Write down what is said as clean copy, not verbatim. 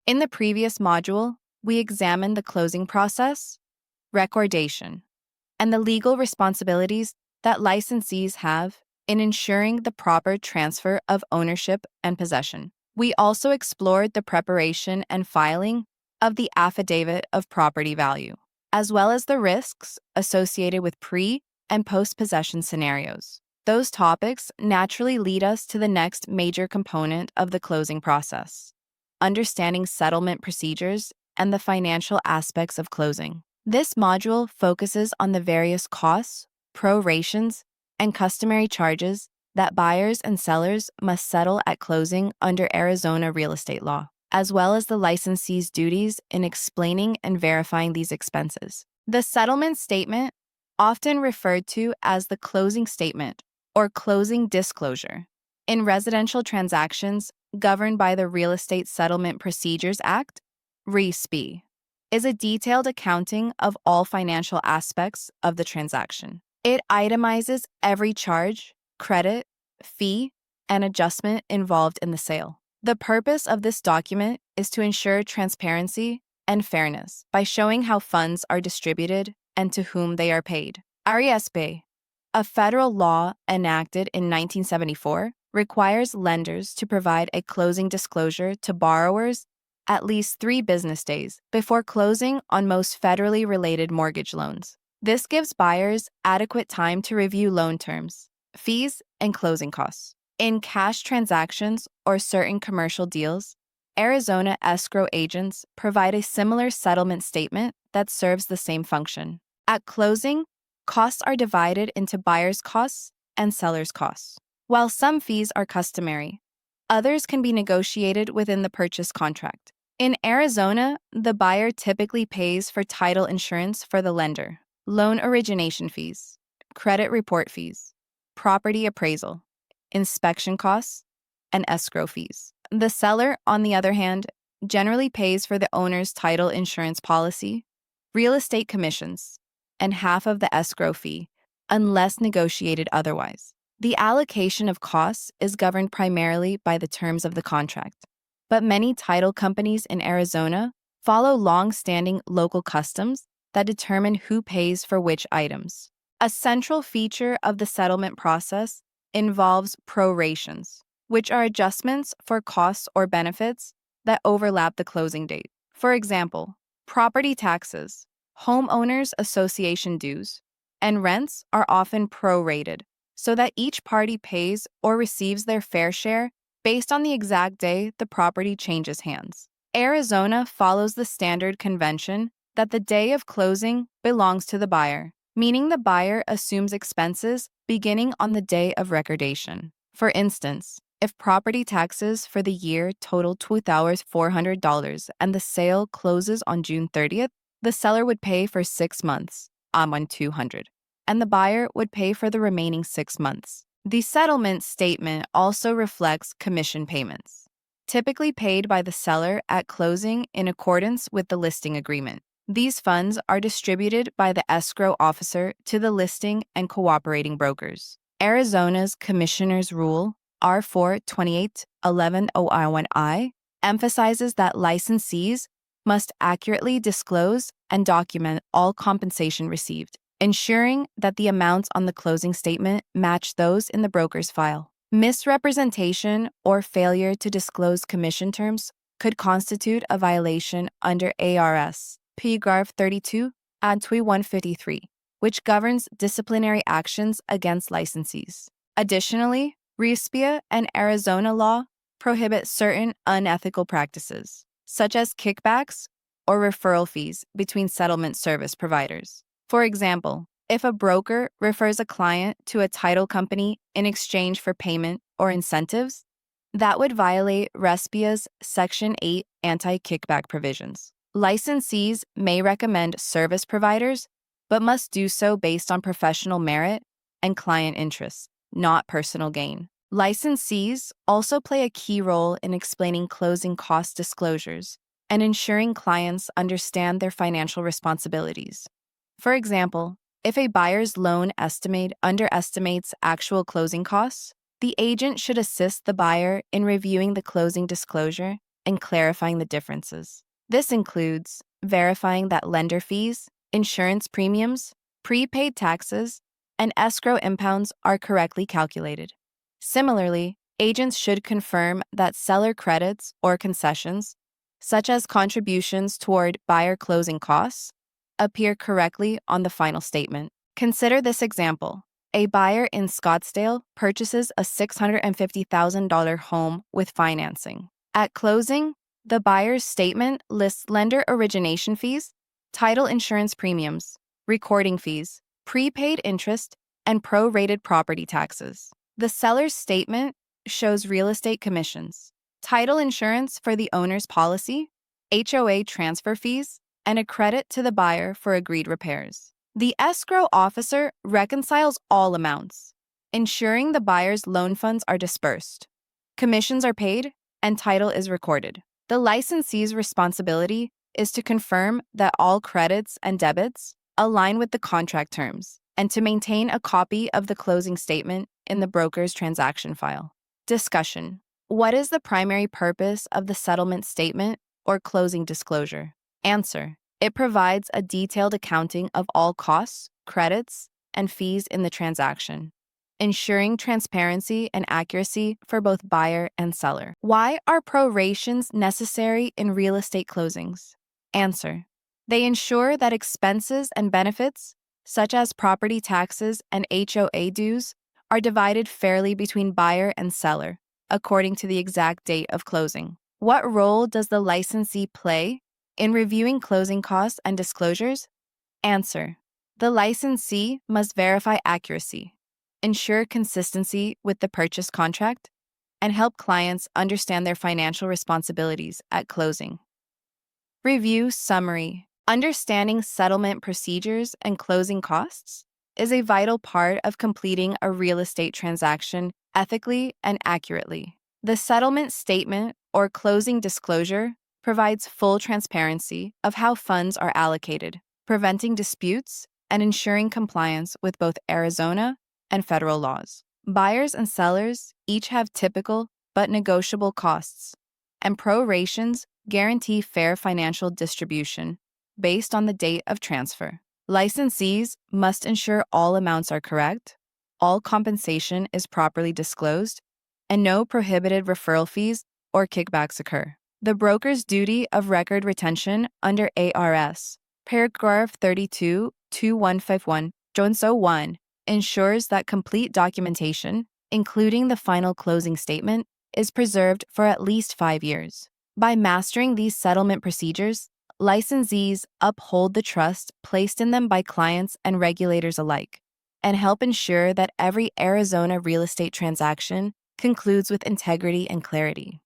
In the previous module, we examined the closing process, recordation, and the legal responsibilities that licensees have in ensuring the proper transfer of ownership and possession. We also explored the preparation and filing of the affidavit of property value, as well as the risks associated with pre- and post-possession scenarios. Those topics naturally lead us to the next major component of the closing process: understanding settlement procedures and the financial aspects of closing. This module focuses on the various costs, prorations, and customary charges that buyers and sellers must settle at closing under Arizona real estate law, as well as the licensee's duties in explaining and verifying these expenses. The settlement statement, often referred to as the closing statement or closing disclosure, in residential transactions governed by the Real Estate Settlement Procedures Act, RESP, is a detailed accounting of all financial aspects of the transaction. It itemizes every charge, credit, fee, and adjustment involved in the sale. The purpose of this document is to ensure transparency and fairness by showing how funds are distributed and to whom they are paid. RESP, a federal law enacted in 1974, requires lenders to provide a closing disclosure to borrowers at least 3 business days before closing on most federally related mortgage loans. This gives buyers adequate time to review loan terms, fees, and closing costs. In cash transactions or certain commercial deals, Arizona escrow agents provide a similar settlement statement that serves the same function. At closing, costs are divided into buyer's costs and seller's costs. While some fees are customary, others can be negotiated within the purchase contract. In Arizona, the buyer typically pays for title insurance for the lender, loan origination fees, credit report fees, property appraisal, inspection costs, and escrow fees. The seller, on the other hand, generally pays for the owner's title insurance policy, real estate commissions, and half of the escrow fee, unless negotiated otherwise. The allocation of costs is governed primarily by the terms of the contract, but many title companies in Arizona follow long-standing local customs that determine who pays for which items. A central feature of the settlement process involves prorations, which are adjustments for costs or benefits that overlap the closing date. For example, property taxes, homeowners association dues, and rents are often prorated so that each party pays or receives their fair share based on the exact day the property changes hands. Arizona follows the standard convention that the day of closing belongs to the buyer, meaning the buyer assumes expenses beginning on the day of recordation. For instance, if property taxes for the year total $2,400 and the sale closes on June 30th, the seller would pay for 6 months, on $200, and the buyer would pay for the remaining 6 months. The settlement statement also reflects commission payments, typically paid by the seller at closing in accordance with the listing agreement. These funds are distributed by the escrow officer to the listing and cooperating brokers. Arizona's Commissioner's Rule R4281101I emphasizes that licensees must accurately disclose and document all compensation received, ensuring that the amounts on the closing statement match those in the broker's file. Misrepresentation or failure to disclose commission terms could constitute a violation under ARS Paragraph 32, Ad 153, which governs disciplinary actions against licensees. Additionally, RESPA and Arizona law prohibit certain unethical practices, such as kickbacks or referral fees between settlement service providers. For example, if a broker refers a client to a title company in exchange for payment or incentives, that would violate RESPA's Section 8 anti-kickback provisions. Licensees may recommend service providers, but must do so based on professional merit and client interests, not personal gain. Licensees also play a key role in explaining closing cost disclosures and ensuring clients understand their financial responsibilities. For example, if a buyer's loan estimate underestimates actual closing costs, the agent should assist the buyer in reviewing the closing disclosure and clarifying the differences. This includes verifying that lender fees, insurance premiums, prepaid taxes, and escrow impounds are correctly calculated. Similarly, agents should confirm that seller credits or concessions, such as contributions toward buyer closing costs, appear correctly on the final statement. Consider this example. A buyer in Scottsdale purchases a $650,000 home with financing. At closing, the buyer's statement lists lender origination fees, title insurance premiums, recording fees, prepaid interest, and prorated property taxes. The seller's statement shows real estate commissions, title insurance for the owner's policy, HOA transfer fees, and a credit to the buyer for agreed repairs. The escrow officer reconciles all amounts, ensuring the buyer's loan funds are dispersed, commissions are paid, and title is recorded. The licensee's responsibility is to confirm that all credits and debits align with the contract terms and to maintain a copy of the closing statement in the broker's transaction file. Discussion. What is the primary purpose of the settlement statement or closing disclosure? Answer. It provides a detailed accounting of all costs, credits, and fees in the transaction, ensuring transparency and accuracy for both buyer and seller. Why are prorations necessary in real estate closings? Answer. They ensure that expenses and benefits, such as property taxes and HOA dues, are divided fairly between buyer and seller, according to the exact date of closing. What role does the licensee play in reviewing closing costs and disclosures? Answer. The licensee must verify accuracy, ensure consistency with the purchase contract, and help clients understand their financial responsibilities at closing. Review summary. Understanding settlement procedures and closing costs is a vital part of completing a real estate transaction ethically and accurately. The settlement statement or closing disclosure provides full transparency of how funds are allocated, preventing disputes and ensuring compliance with both Arizona and federal laws. Buyers and sellers each have typical but negotiable costs, and prorations guarantee fair financial distribution based on the date of transfer. Licensees must ensure all amounts are correct, all compensation is properly disclosed, and no prohibited referral fees or kickbacks occur. The broker's duty of record retention under ARS, paragraph 32, 2151, Jones 1, ensures that complete documentation, including the final closing statement, is preserved for at least 5 years. By mastering these settlement procedures, licensees uphold the trust placed in them by clients and regulators alike, and help ensure that every Arizona real estate transaction concludes with integrity and clarity.